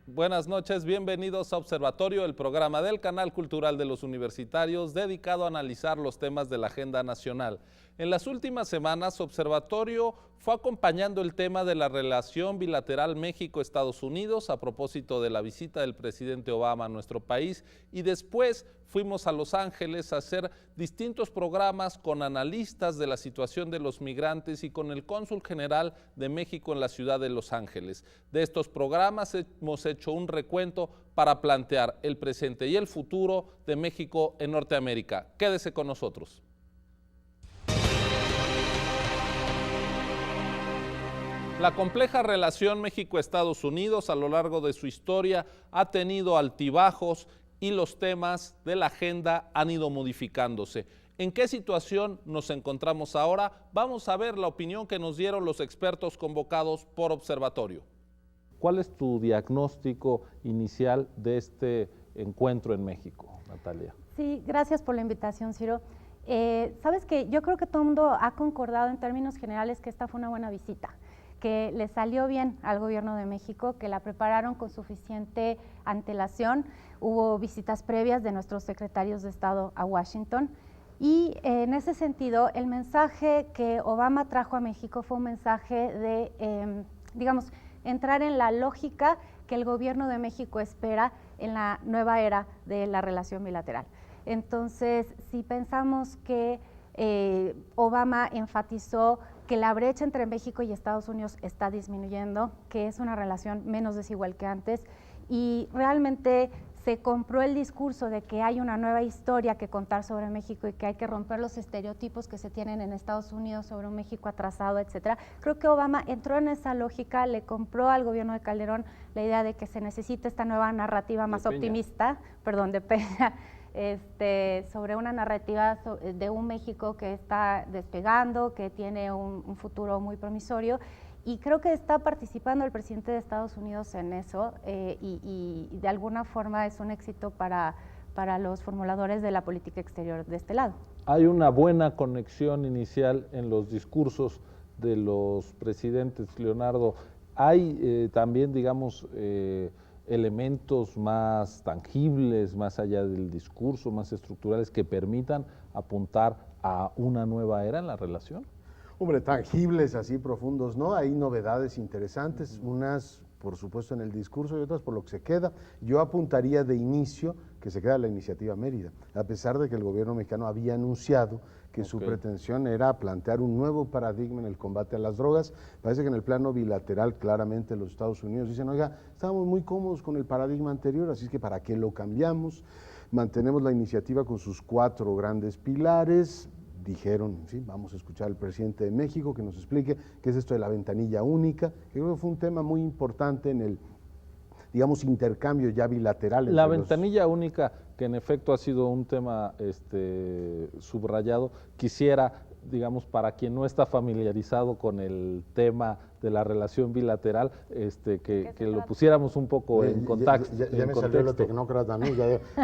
Buenas noches, bienvenidos a Observatorio, el programa del Canal Cultural de los Universitarios dedicado a analizar los temas de la agenda nacional. En las últimas semanas, Observatorio fue acompañando el tema de la relación bilateral México-Estados Unidos a propósito de la visita del presidente Obama a nuestro país, y después fuimos a Los Ángeles a hacer distintos programas con analistas de la situación de los migrantes y con el cónsul general de México en la ciudad de Los Ángeles. De estos programas hemos hecho un recuento para plantear el presente y el futuro de México en Norteamérica. Quédese con nosotros. La compleja relación México-Estados Unidos a lo largo de su historia ha tenido altibajos y los temas de la agenda han ido modificándose. ¿En qué situación nos encontramos ahora? Vamos a ver la opinión que nos dieron los expertos convocados por Observatorio. ¿Cuál es tu diagnóstico inicial de este encuentro en México, Natalia? Sí, gracias por la invitación, Ciro. Sabes que yo creo que todo el mundo ha concordado en términos generales que esta fue una buena visita, que le salió bien al gobierno de México, que la prepararon con suficiente antelación. Hubo visitas previas de nuestros secretarios de Estado a Washington y en ese sentido el mensaje que Obama trajo a México fue un mensaje de, digamos, entrar en la lógica que el gobierno de México espera en la nueva era de la relación bilateral. Entonces, si pensamos que Obama enfatizó que la brecha entre México y Estados Unidos está disminuyendo, que es una relación menos desigual que antes, y realmente se compró el discurso de que hay una nueva historia que contar sobre México y que hay que romper los estereotipos que se tienen en Estados Unidos sobre un México atrasado, etcétera. Creo que Obama entró en esa lógica, le compró al gobierno de Calderón la idea de que se necesita esta nueva narrativa más optimista, de Peña, sobre una narrativa de un México que está despegando, que tiene un futuro muy promisorio, y creo que está participando el presidente de Estados Unidos en eso, y de alguna forma es un éxito para los formuladores de la política exterior de este lado. Hay una buena conexión inicial en los discursos de los presidentes, Leonardo. Hay también, digamos, elementos más tangibles, más allá del discurso, más estructurales, que permitan apuntar a una nueva era en la relación. Hombre, tangibles, así profundos, ¿no? Hay novedades interesantes, unas por supuesto en el discurso y otras por lo que se queda. Yo apuntaría de inicio que se queda la iniciativa Mérida, a pesar de que el gobierno mexicano había anunciado que su pretensión era plantear un nuevo paradigma en el combate a las drogas. Parece que en el plano bilateral claramente los Estados Unidos dicen, oiga, estábamos muy cómodos con el paradigma anterior, así es que ¿para qué lo cambiamos? Mantenemos la iniciativa con sus 4 grandes pilares. Dijeron, sí, vamos a escuchar al presidente de México que nos explique qué es esto de la ventanilla única, que creo que fue un tema muy importante en el, digamos, intercambio ya bilateral. La ventanilla única, que en efecto ha sido un tema subrayado, quisiera, digamos, para quien no está familiarizado con el tema de la relación bilateral, que lo pusiéramos un poco en contexto. Ya me salió lo tecnócrata a mí,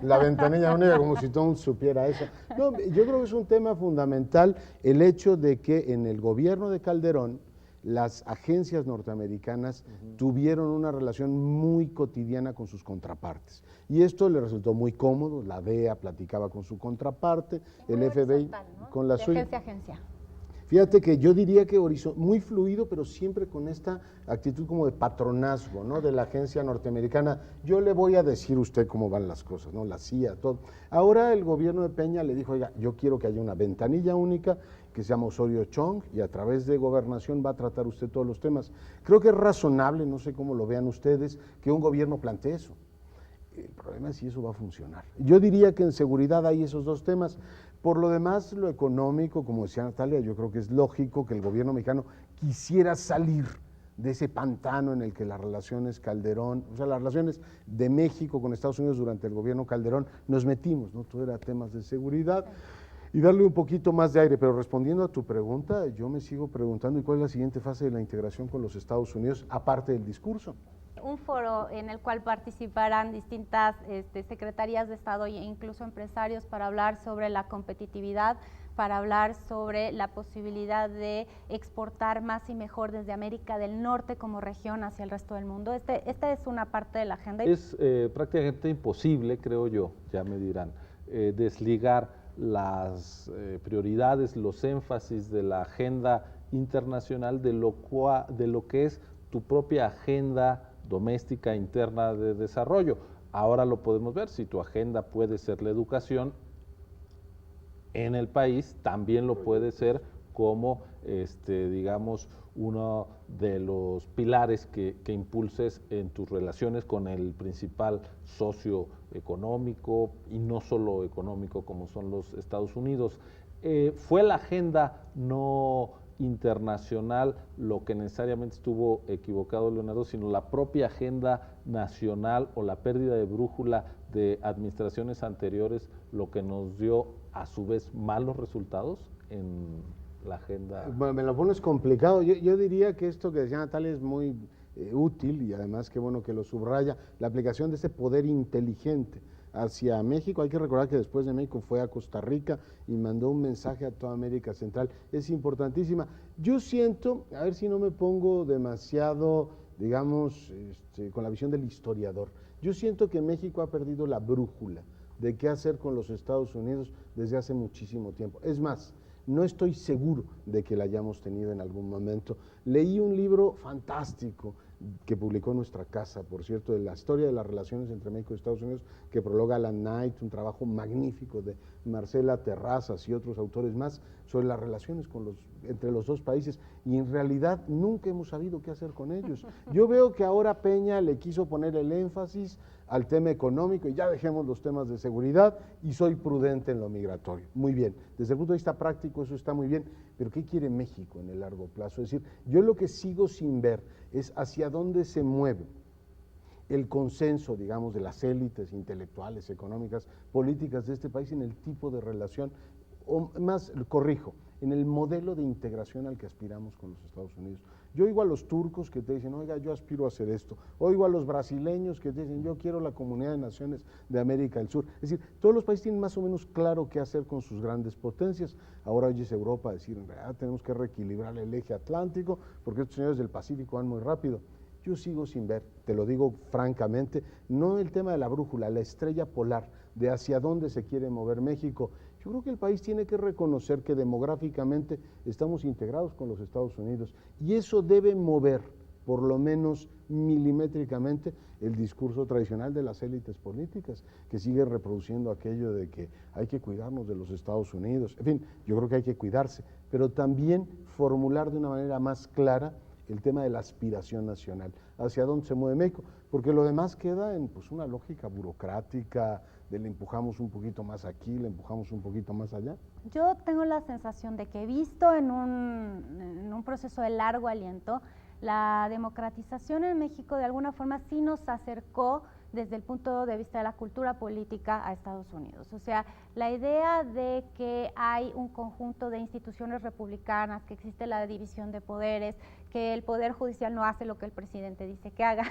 la ventanilla única, como si todo supiera eso. No, yo creo que es un tema fundamental el hecho de que en el gobierno de Calderón las agencias norteamericanas tuvieron una relación muy cotidiana con sus contrapartes. Y esto le resultó muy cómodo, la DEA platicaba con su contraparte, el FBI ¿no? con la suya. Agencia a agencia. Fíjate que yo diría que muy fluido, pero siempre con esta actitud como de patronazgo, ¿no? De la agencia norteamericana. Yo le voy a decir a usted cómo van las cosas, ¿no? La CIA, todo. Ahora el gobierno de Peña le dijo, oiga, yo quiero que haya una ventanilla única que se llama Osorio Chong y a través de gobernación va a tratar usted todos los temas. Creo que es razonable, no sé cómo lo vean ustedes, que un gobierno plantee eso. El problema es si eso va a funcionar. Yo diría que en seguridad hay esos 2 temas. Por lo demás, lo económico, como decía Natalia, yo creo que es lógico que el gobierno mexicano quisiera salir de ese pantano en el que las relaciones Calderón, o sea, las relaciones de México con Estados Unidos durante el gobierno Calderón, nos metimos, ¿no? Todo era temas de seguridad y darle un poquito más de aire. Pero respondiendo a tu pregunta, yo me sigo preguntando, ¿y cuál es la siguiente fase de la integración con los Estados Unidos, aparte del discurso? un foro en el cual participarán distintas secretarías de Estado e incluso empresarios para hablar sobre la competitividad, para hablar sobre la posibilidad de exportar más y mejor desde América del Norte como región hacia el resto del mundo. Esta es una parte de la agenda. Es prácticamente imposible, creo yo, ya me dirán, desligar las prioridades, los énfasis de la agenda internacional de lo que es tu propia agenda doméstica interna de desarrollo. Ahora lo podemos ver, si tu agenda puede ser la educación en el país, también lo puede ser como, digamos, uno de los pilares que impulses en tus relaciones con el principal socio económico y no solo económico como son los Estados Unidos. Fue la agenda no internacional lo que necesariamente estuvo equivocado, Leonardo, sino la propia agenda nacional o la pérdida de brújula de administraciones anteriores lo que nos dio a su vez malos resultados en la agenda. Bueno, me lo pones complicado. Yo diría que esto que decía Natalia es muy útil y además qué bueno que lo subraya, la aplicación de ese poder inteligente hacia México. Hay que recordar que después de México fue a Costa Rica y mandó un mensaje a toda América Central. Es importantísima. Yo siento, a ver si no me pongo demasiado, digamos, con la visión del historiador, yo siento que México ha perdido la brújula de qué hacer con los Estados Unidos desde hace muchísimo tiempo. Es más, no estoy seguro de que la hayamos tenido en algún momento. Leí un libro fantástico que publicó nuestra casa, por cierto, de la historia de las relaciones entre México y Estados Unidos, que prologa Alan Knight, un trabajo magnífico de Marcela Terrazas y otros autores más, sobre las relaciones entre los dos países, y en realidad nunca hemos sabido qué hacer con ellos. Yo veo que ahora Peña le quiso poner el énfasis al tema económico y ya dejemos los temas de seguridad y soy prudente en lo migratorio. Muy bien, desde el punto de vista práctico eso está muy bien, pero ¿qué quiere México en el largo plazo? Es decir, yo lo que sigo sin ver es hacia dónde se mueve el consenso, digamos, de las élites intelectuales, económicas, políticas de este país en el tipo de relación, o más, corrijo, en el modelo de integración al que aspiramos con los Estados Unidos. Yo oigo a los turcos que te dicen, oiga, yo aspiro a hacer esto. Oigo a los brasileños que te dicen, yo quiero la Comunidad de Naciones de América del Sur. Es decir, todos los países tienen más o menos claro qué hacer con sus grandes potencias. Ahora oyes Europa decir, en realidad tenemos que reequilibrar el eje atlántico porque estos señores del Pacífico van muy rápido. Yo sigo sin ver, te lo digo francamente, no el tema de la brújula, la estrella polar de hacia dónde se quiere mover México. Yo creo que el país tiene que reconocer que demográficamente estamos integrados con los Estados Unidos y eso debe mover, por lo menos milimétricamente, el discurso tradicional de las élites políticas, que sigue reproduciendo aquello de que hay que cuidarnos de los Estados Unidos. En fin, yo creo que hay que cuidarse, pero también formular de una manera más clara el tema de la aspiración nacional, hacia dónde se mueve México, porque lo demás queda en pues, una lógica burocrática, de le empujamos un poquito más aquí, le empujamos un poquito más allá. Yo tengo la sensación de que visto en un proceso de largo aliento, la democratización en México de alguna forma sí nos acercó desde el punto de vista de la cultura política a Estados Unidos. O sea, la idea de que hay un conjunto de instituciones republicanas, que existe la división de poderes, que el Poder Judicial no hace lo que el presidente dice que haga,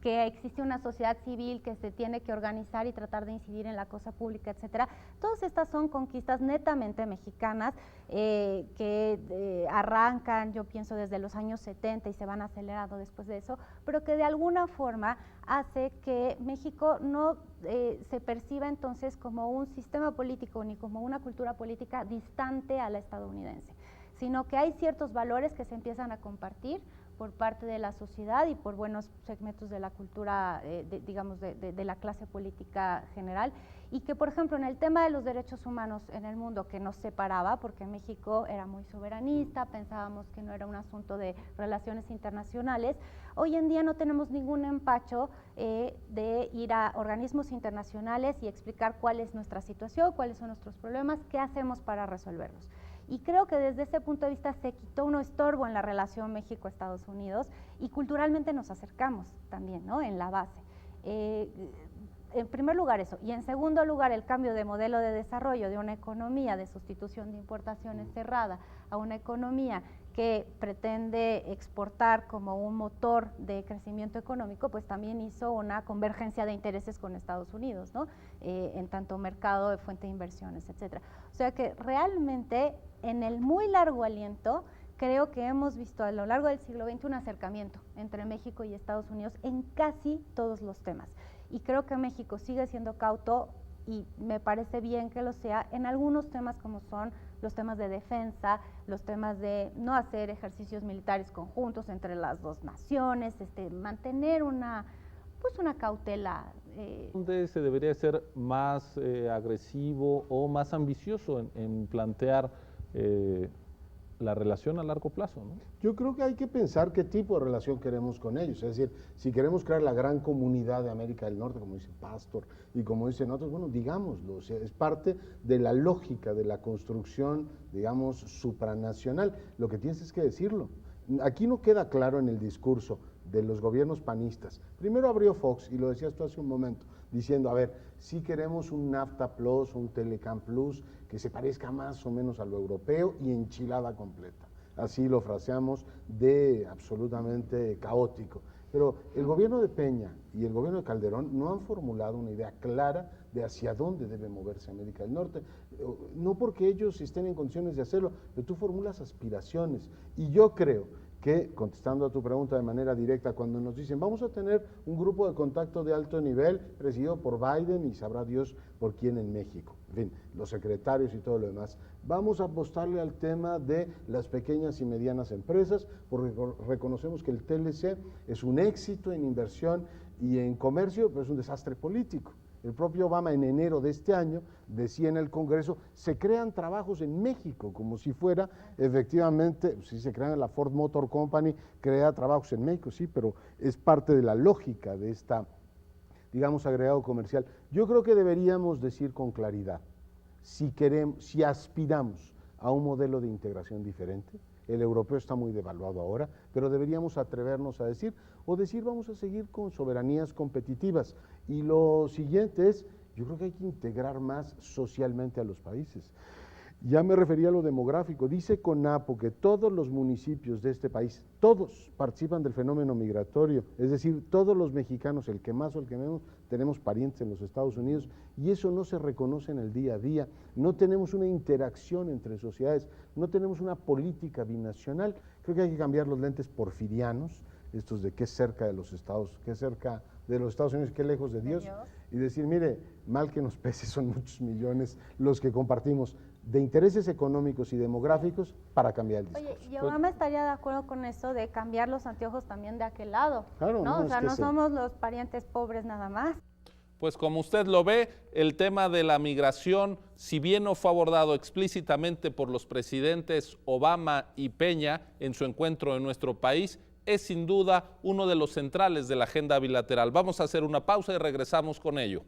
que existe una sociedad civil que se tiene que organizar y tratar de incidir en la cosa pública, etcétera. Todas estas son conquistas netamente mexicanas que arrancan, yo pienso, desde los años 70 y se van acelerando después de eso, pero que de alguna forma hace que México no se perciba entonces como un sistema político ni como una cultura política distante a la estadounidense, sino que hay ciertos valores que se empiezan a compartir por parte de la sociedad y por buenos segmentos de la cultura, digamos, de la clase política general, y que, por ejemplo, en el tema de los derechos humanos en el mundo, que nos separaba, porque México era muy soberanista, pensábamos que no era un asunto de relaciones internacionales, hoy en día no tenemos ningún empacho de ir a organismos internacionales y explicar cuál es nuestra situación, cuáles son nuestros problemas, qué hacemos para resolverlos. Y creo que desde ese punto de vista se quitó un estorbo en la relación México-Estados Unidos y culturalmente nos acercamos también, ¿no?, en la base. En primer lugar eso, y en segundo lugar el cambio de modelo de desarrollo de una economía de sustitución de importaciones cerrada a una economía que pretende exportar como un motor de crecimiento económico, pues también hizo una convergencia de intereses con Estados Unidos, ¿no? En tanto mercado de fuente de inversiones, etcétera. O sea que realmente en el muy largo aliento creo que hemos visto a lo largo del siglo XX un acercamiento entre México y Estados Unidos en casi todos los temas. Y creo que México sigue siendo cauto, y me parece bien que lo sea, en algunos temas como son los temas de defensa, los temas de no hacer ejercicios militares conjuntos entre las dos naciones, mantener una cautela. ¿Dónde se debería ser más agresivo o más ambicioso en plantear la relación a largo plazo, ¿no? Yo creo que hay que pensar qué tipo de relación queremos con ellos. Es decir, si queremos crear la gran comunidad de América del Norte, como dice Pastor y como dicen otros, bueno, digámoslo, o sea, es parte de la lógica de la construcción, digamos, supranacional. Lo que tienes es que decirlo. Aquí no queda claro en el discurso de los gobiernos panistas. Primero abrió Fox, y lo decías tú hace un momento, diciendo, a ver, si queremos un NAFTA Plus, un Telecam Plus, que se parezca más o menos a lo europeo y enchilada completa. Así lo fraseamos, de absolutamente caótico. Pero el gobierno de Peña y el gobierno de Calderón no han formulado una idea clara de hacia dónde debe moverse América del Norte. No porque ellos estén en condiciones de hacerlo, pero tú formulas aspiraciones. Y yo creo que, contestando a tu pregunta de manera directa, cuando nos dicen vamos a tener un grupo de contacto de alto nivel presidido por Biden y sabrá Dios por quién en México, en fin, los secretarios y todo lo demás, vamos a apostarle al tema de las pequeñas y medianas empresas, porque reconocemos que el TLC es un éxito en inversión y en comercio, pero es un desastre político. El propio Obama en enero de este año decía en el Congreso, se crean trabajos en México, como si fuera efectivamente, si se crean la Ford Motor Company, crea trabajos en México, sí, pero es parte de la lógica de esta, digamos, agregado comercial. Yo creo que deberíamos decir con claridad, si aspiramos a un modelo de integración diferente, el europeo está muy devaluado ahora, pero deberíamos atrevernos a decir, vamos a seguir con soberanías competitivas. Y lo siguiente es, yo creo que hay que integrar más socialmente a los países. Ya me refería a lo demográfico, dice CONAPO que todos los municipios de este país, todos participan del fenómeno migratorio, es decir, todos los mexicanos, el que más o el que menos, tenemos parientes en los Estados Unidos y eso no se reconoce en el día a día, no tenemos una interacción entre sociedades, no tenemos una política binacional. Creo que hay que cambiar los lentes porfirianos, estos de qué cerca de los Estados, qué cerca de los Estados Unidos, qué lejos de Dios, y decir, mire, mal que nos pese, son muchos millones los que compartimos de intereses económicos y demográficos para cambiar el discurso. Oye, y Obama estaría de acuerdo con eso de cambiar los anteojos también de aquel lado, claro, ¿no? O sea, no sí. somos los parientes pobres nada más. Pues como usted lo ve, el tema de la migración, si bien no fue abordado explícitamente por los presidentes Obama y Peña en su encuentro en nuestro país, es sin duda uno de los centrales de la agenda bilateral. Vamos a hacer una pausa y regresamos con ello.